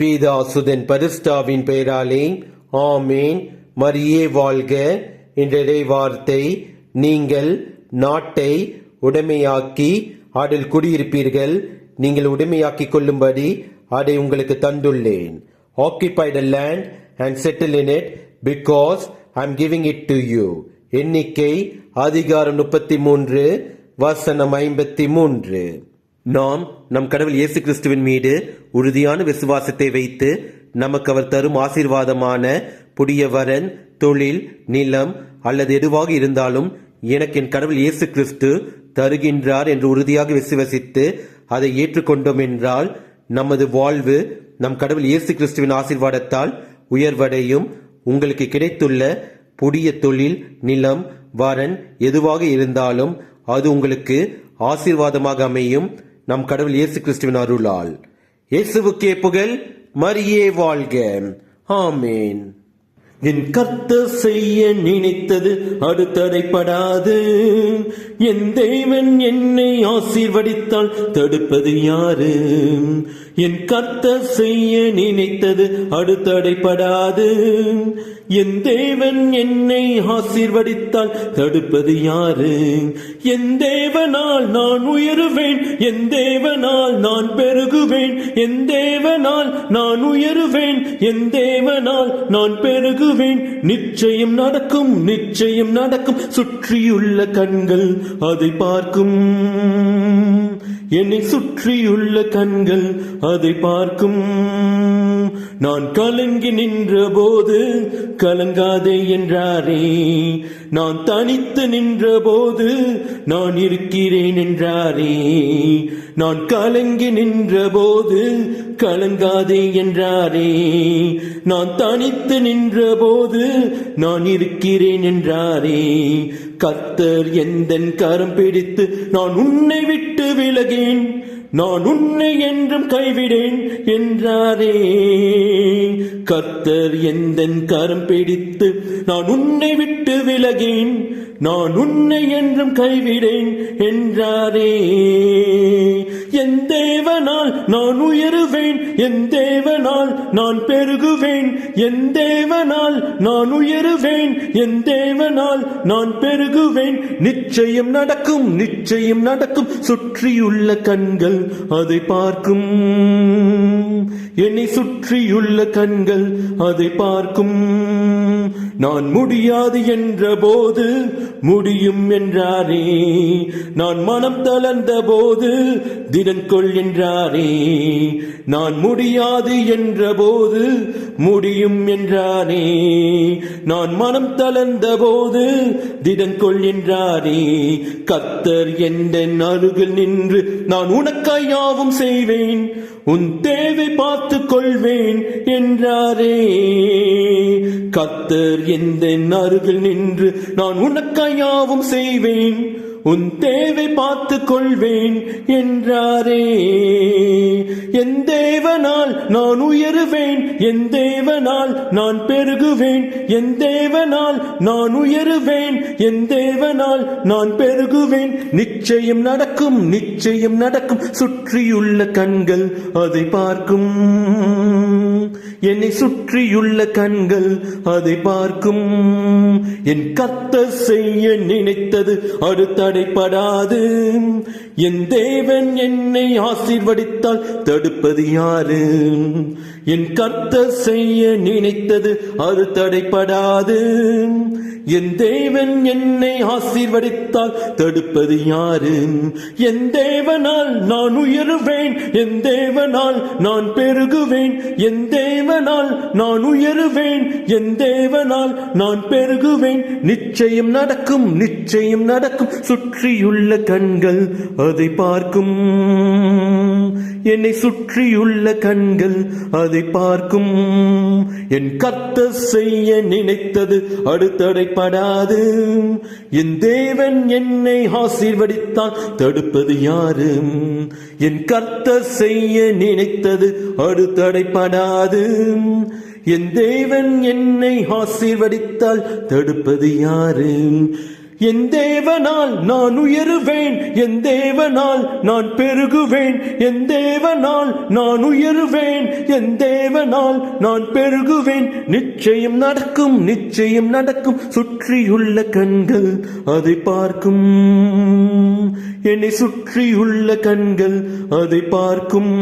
பீதாசுதன் பரிசுத்தாவின் பெயராலே ஆமேன். மரியே வாழ்க. இன்றைய வார்த்தை, நீங்கள் நாட்டை உடைமையாக்கி அதில் குடியிருப்பீர்கள். நீங்கள் உடைமையாக்கிக் கொள்ளும்படி அதை உங்களுக்கு தந்துள்ளேன். Occupy the land and settle in it because I am giving it to you. எண்ணிக்கை அதிகாரம் 33 வசனம் 53. நாம் நம் கடவுள் இயேசு கிறிஸ்துவின் மீது உறுதியான விசுவாசத்தை வைத்து நமக்கு அவர் தரும் ஆசீர்வாதமான புதிய வரன், தொழில், நிலம் அல்லது எதுவாக இருந்தாலும் எனக்கு என் கடவுள் இயேசு கிறிஸ்து தருகின்றார் என்று உறுதியாக விசுவசித்து அதை ஏற்றுக்கொண்டோம் என்றால் நமது வாழ்வு நம் கடவுள் இயேசு கிறிஸ்துவின் ஆசீர்வாதத்தால் உயர்வடையும். உங்களுக்கு கிடைத்துள்ள புதிய தொழில், நிலம், வரன் எதுவாக இருந்தாலும் அது உங்களுக்கு ஆசீர்வாதமாக அமையும் நம் கடவுள் இயேசு கிறிஸ்துவின் அருளால். இயேசுவுக்கே புகழ். மரியே வாழ்க. ஆமேன். என் கர்த்தர் செய்ய நினைத்தது அது தடைப்படாது. என் தேவன் என்னை ஆசீர்வதித்தால் தடுப்பது யாரு? என் கர்த்தர் செய்ய நினைத்தது அது தடைப்படாது. என் தேவன் என்னை ஆசீர்வதித்தால் தடுப்பது யாரு? என் தேவனால் நான் உயருவேன், என் தேவனால் நான் பெருகுவேன், என் தேவனால் நான் உயருவேன், என் தேவனால் நான் பெருகுவேன். நிச்சயம் நடக்கும், நிச்சயம் நடக்கும். சுற்றியுள்ள கண்கள் அதை பார்க்கும், என்னை சுற்றியுள்ள கண்கள் அதை பார்க்கும். நான் கலங்கி நின்ற போது கலங்காதே என்றாரே, நான் தனித்து நின்ற போது நான் இருக்கிறேன் என்றாரே. நான் கலங்கி நின்ற போது கலங்காதே என்றாரே, நான் தனித்து நின்ற போது நான் இருக்கிறேன் என்றாரே. கர்த்தர் எந்தன் கரம் பிடித்து நான் உன்னை விட்டு விலகேன், நான் உன்னை என்றும் கைவிடேன் என்றாரே. கர்த்தர் எந்தன் கரம் பிடித்து நான் உன்னை விட்டு விலகேன், நான் உன்னை என்றும் கைவிடேன் என்றாரே. என் தேவனால் நான் உயருவேன், என் தேவனால் நான் பெருகுவேன், என் தேவனால் நான் உயருவேன், என் தேவனால் நான் பெருகுவேன். நிச்சயம் நடக்கும், நிச்சயம் நடக்கும். சுற்றியுள்ள கண்கள் அதை பார்க்கும், என்னை சுற்றியுள்ள கண்கள் அதை பார்க்கும். நான் முடியாது என்ற போது முடியும் என்றாரே, நான் மனம் தளர்ந்த போது திடன்கொள் என்றாரே. நான் முடியாது என்ற போது முடியும் என்றாரே, நான் மனம் தளர்ந்த போது திடன்கொள் என்றாரே. கர்த்தர் எந்தன் அருகில் நின்று நான் உனக்காய் யாவும் செய்வேன், உன் தேவை பார்த்துக் கொள்வேன் என்றாரே. கர்த்தர் எந்தன் அருகில் நின்று நான் உனக்காய் யாவும் செய்வேன், உன் தேவை பார்த்துக் கொள்வேன் என்றாரே. என் தேவனால் நான் உயருவேன், என் தேவனால் நான் பெருகுவேன், என் தேவனால் நான் உயருவேன், என் தேவனால் நான் பெருகுவேன். நிச்சயம் நடக்கும், நிச்சயம் நடக்கும். சுற்றியுள்ள கண்கள் அதை பார்க்கும், என்னை சுற்றியுள்ள கண்கள் அதை பார்க்கும். என் கர்த்தர் செய்ய நினைத்தது அது தடைப்படாது. என் தேவன் என்னை ஆசீர்வதித்தால் தடுப்பது யாரு? என் கர்த்தர் செய்ய நினைத்தது அது தடைப்படாது. என் தேவன் என்னை ஆசீர்வதித்தால் தடுப்பது யாரு? என் தேவனால் நான் உயருவேன், என் தேவனால் நான் பெருகுவேன், என் தேவனால் நான் உயருவேன், என் தேவனால் நான் பெருகுவேன். நிச்சயம் நடக்கும், நிச்சயம் நடக்கும். சுற்றியுள்ள கண்கள் அதை பார்க்கும், என்னை சுற்றியுள்ள கண்கள் அதை பார்க்கும். என் கர்த்தர் செய்ய நினைத்தது அது தடைப்படாது. என் தேவன் என்னை ஆசீர்வதித்தால் தடுப்பது யாரு? என் கர்த்தர் செய்ய நினைத்தது அது தடைப்படாது. என் தேவன் என்னை ஆசீர்வதித்தால் தடுப்பது யாரு? என் தேவனால் நான் உயருவேன், என் தேவனால் நான் பெருகுவேன், என் தேவனால் நான் உயருவேன், என் தேவ தேவனால் நான் பெருகுவேன். நிச்சயம் நடக்கும், நிச்சயம் நடக்கும். சுற்றியுள்ள கண்கள் அதை பார்க்கும், என்னை சுற்றியுள்ள கண்கள் அதை பார்க்கும்.